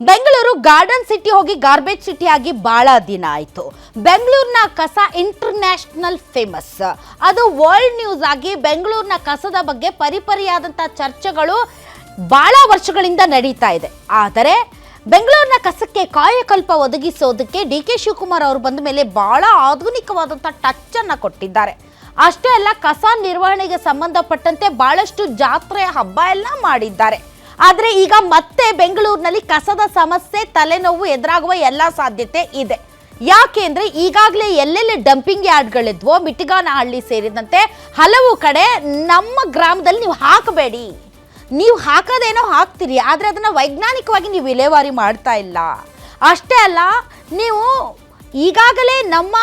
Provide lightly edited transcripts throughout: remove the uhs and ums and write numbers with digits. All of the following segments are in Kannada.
ಬೆಂಗಳೂರು ಗಾರ್ಡನ್ ಸಿಟಿ ಹೋಗಿ ಗಾರ್ಬೇಜ್ ಸಿಟಿ ಆಗಿ ಬಹಳ ದಿನ ಆಯಿತು. ಬೆಂಗಳೂರಿನ ಕಸ ಇಂಟರ್ನ್ಯಾಷನಲ್ ಫೇಮಸ್. ಅದು ವರ್ಲ್ಡ್ ನ್ಯೂಸ್ ಆಗಿ ಬೆಂಗಳೂರಿನ ಕಸದ ಬಗ್ಗೆ ಪರಿಪರಿಯಾದಂಥ ಚರ್ಚೆಗಳು ಬಹಳ ವರ್ಷಗಳಿಂದ ನಡೀತಾ ಇದೆ. ಆದರೆ ಬೆಂಗಳೂರಿನ ಕಸಕ್ಕೆ ಕಾಯಕಲ್ಪ ಒದಗಿಸೋದಕ್ಕೆ ಡಿ.ಕೆ. ಶಿವಕುಮಾರ್ ಅವರು ಬಂದ ಮೇಲೆ ಬಹಳ ಆಧುನಿಕವಾದಂಥ ಟಚ್ ಅನ್ನು ಕೊಟ್ಟಿದ್ದಾರೆ. ಅಷ್ಟೇ ಅಲ್ಲ, ಕಸ ನಿರ್ವಹಣೆಗೆ ಸಂಬಂಧಪಟ್ಟಂತೆ ಬಹಳಷ್ಟು ಜಾತ್ರೆ ಹಬ್ಬ ಎಲ್ಲ ಮಾಡಿದ್ದಾರೆ. ಆದರೆ ಈಗ ಮತ್ತೆ ಬೆಂಗಳೂರಿನಲ್ಲಿ ಕಸದ ಸಮಸ್ಯೆ, ತಲೆನೋವು ಎದುರಾಗುವ ಎಲ್ಲ ಸಾಧ್ಯತೆ ಇದೆ. ಯಾಕೆಂದ್ರೆ ಈಗಾಗಲೇ ಎಲ್ಲೆಲ್ಲಿ ಡಂಪಿಂಗ್ ಯಾರ್ಡ್ಗಳಿದ್ವೋ, ಮಿಟಿಗಾನಹಳ್ಳಿ ಸೇರಿದಂತೆ ಹಲವು ಕಡೆ ನಮ್ಮ ಗ್ರಾಮದಲ್ಲಿ ನೀವು ಹಾಕಬೇಡಿ, ನೀವು ಹಾಕೋದೇನೋ ಹಾಕ್ತೀರಿ, ಆದರೆ ಅದನ್ನು ವೈಜ್ಞಾನಿಕವಾಗಿ ನೀವು ವಿಲೇವಾರಿ ಮಾಡ್ತಾ ಇಲ್ಲ. ಅಷ್ಟೇ ಅಲ್ಲ, ನೀವು ಈಗಾಗಲೇ ನಮ್ಮ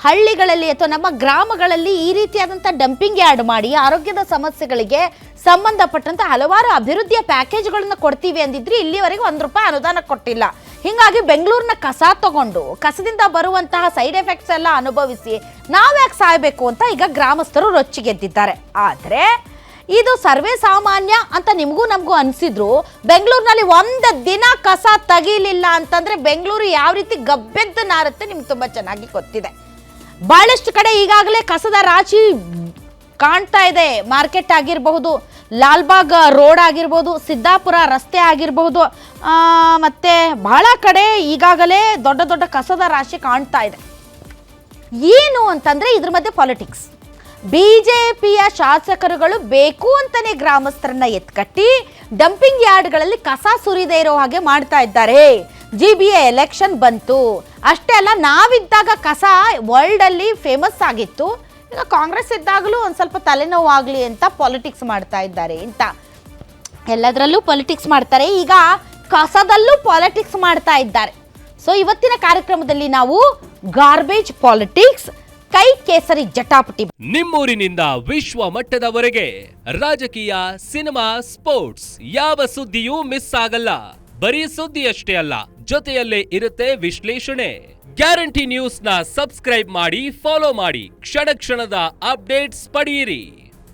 ಹಳ್ಳಿಗಳಲ್ಲಿ ಅಥವಾ ನಮ್ಮ ಗ್ರಾಮಗಳಲ್ಲಿ ಈ ರೀತಿಯಾದಂಥ ಡಂಪಿಂಗ್ ಯಾರ್ಡ್ ಮಾಡಿ ಆರೋಗ್ಯದ ಸಮಸ್ಯೆಗಳಿಗೆ ಸಂಬಂಧಪಟ್ಟಂಥ ಹಲವಾರು ಅಭಿವೃದ್ಧಿಯ ಪ್ಯಾಕೇಜ್ಗಳನ್ನು ಕೊಡ್ತೀವಿ ಅಂದಿದ್ರಿ. ಇಲ್ಲಿವರೆಗೂ ₹1 ಅನುದಾನ ಕೊಟ್ಟಿಲ್ಲ. ಹೀಗಾಗಿ ಬೆಂಗಳೂರಿನ ಕಸ ತಗೊಂಡು ಕಸದಿಂದ ಬರುವಂತಹ ಸೈಡ್ ಎಫೆಕ್ಟ್ಸ್ ಎಲ್ಲ ಅನುಭವಿಸಿ ನಾವ್ಯಾಕೆ ಸಾಯಬೇಕು ಅಂತ ಈಗ ಗ್ರಾಮಸ್ಥರು ರೊಚ್ಚಿಗೆದ್ದಿದ್ದಾರೆ. ಆದರೆ ಇದು ಸರ್ವೇ ಸಾಮಾನ್ಯ ಅಂತ ನಿಮಗೂ ನಮಗೂ ಅನಿಸಿದ್ರು, ಬೆಂಗಳೂರಿನಲ್ಲಿ ಒಂದು ದಿನ ಕಸ ತೆಗೀಲಿಲ್ಲ ಅಂತಂದ್ರೆ ಬೆಂಗಳೂರು ಯಾವ ರೀತಿ ಗಬ್ಬೆದ್ದು ನಾರುತ್ತೆ ನಿಮ್ಗೆ ತುಂಬ ಚೆನ್ನಾಗಿ ಗೊತ್ತಿದೆ. ಬಹಳಷ್ಟು ಕಡೆ ಈಗಾಗಲೇ ಕಸದ ರಾಶಿ ಕಾಣ್ತಾ ಇದೆ. ಮಾರ್ಕೆಟ್ ಆಗಿರಬಹುದು, ಲಾಲ್ಬಾಗ್ ರೋಡ್ ಆಗಿರ್ಬೋದು, ಸಿದ್ದಾಪುರ ರಸ್ತೆ ಆಗಿರಬಹುದು, ಮತ್ತೆ ಬಹಳ ಕಡೆ ಈಗಾಗಲೇ ದೊಡ್ಡ ದೊಡ್ಡ ಕಸದ ರಾಶಿ ಕಾಣ್ತಾ ಇದೆ. ಏನು ಅಂತಂದ್ರೆ ಇದ್ರ ಮಧ್ಯೆ ಪಾಲಿಟಿಕ್ಸ್. ಬಿಜೆಪಿಯ ಶಾಸಕರುಗಳು ಬೇಕು ಅಂತಾನೆ ಗ್ರಾಮಸ್ಥರನ್ನ ಎತ್ಕಟ್ಟಿ ಡಂಪಿಂಗ್ ಯಾರ್ಡ್ಗಳಲ್ಲಿ ಕಸ ಸುರಿದೇ ಇರೋ ಹಾಗೆ ಮಾಡ್ತಾ ಇದ್ದಾರೆ. GBA ಎಲೆಕ್ಷನ್ ಬಂತು. ಅಷ್ಟೇ ಅಲ್ಲ, ನಾವಿದ್ದಾಗ ಕಸ ವರ್ಲ್ಡ್ ಅಲ್ಲಿ ಫೇಮಸ್ ಆಗಿತ್ತು. ಈಗ ಕಾಂಗ್ರೆಸ್ ಇದ್ದಾಗಲೂ ಒಂದು ಸ್ವಲ್ಪ ತಲೆನೋವು ಆಗಲಿ ಅಂತ ಪಾಲಿಟಿಕ್ಸ್ ಮಾಡ್ತಾ ಇದ್ದಾರೆ ಅಂತ. ಎಲ್ಲದರಲ್ಲೂ ಪಾಲಿಟಿಕ್ಸ್ ಮಾಡ್ತಾರೆ, ಈಗ ಕಸದಲ್ಲೂ ಪಾಲಿಟಿಕ್ಸ್ ಮಾಡ್ತಾ ಇದ್ದಾರೆ. ಸೊ ಇವತ್ತಿನ ಕಾರ್ಯಕ್ರಮದಲ್ಲಿ ನಾವು ಗಾರ್ಬೇಜ್ ಪಾಲಿಟಿಕ್ಸ್, ಕೈ ಕೇಸರಿ ಜಟಾಪಟಿ. ನಿಮ್ಮೂರಿನಿಂದ ವಿಶ್ವ ಮಟ್ಟದವರೆಗೆ ರಾಜಕೀಯ, ಸಿನಿಮಾ, ಸ್ಪೋರ್ಟ್ಸ್ ಯಾವ ಸುದ್ದಿಯೂ ಮಿಸ್ ಆಗಲ್ಲ. ಬರೀ ಸುದ್ದಿಯಷ್ಟೇ ಅಲ್ಲ, ಜೊತೆಯಲ್ಲೇ ಇರುತ್ತೆ ವಿಶ್ಲೇಷಣೆ. ಗ್ಯಾರಂಟಿ ನ್ಯೂಸ್ ನ ಸಬ್ಸ್ಕ್ರೈಬ್ ಮಾಡಿ, ಫಾಲೋ ಮಾಡಿ, ಕ್ಷಣ ಕ್ಷಣದ ಅಪ್ಡೇಟ್ಸ್ ಪಡೆಯಿರಿ.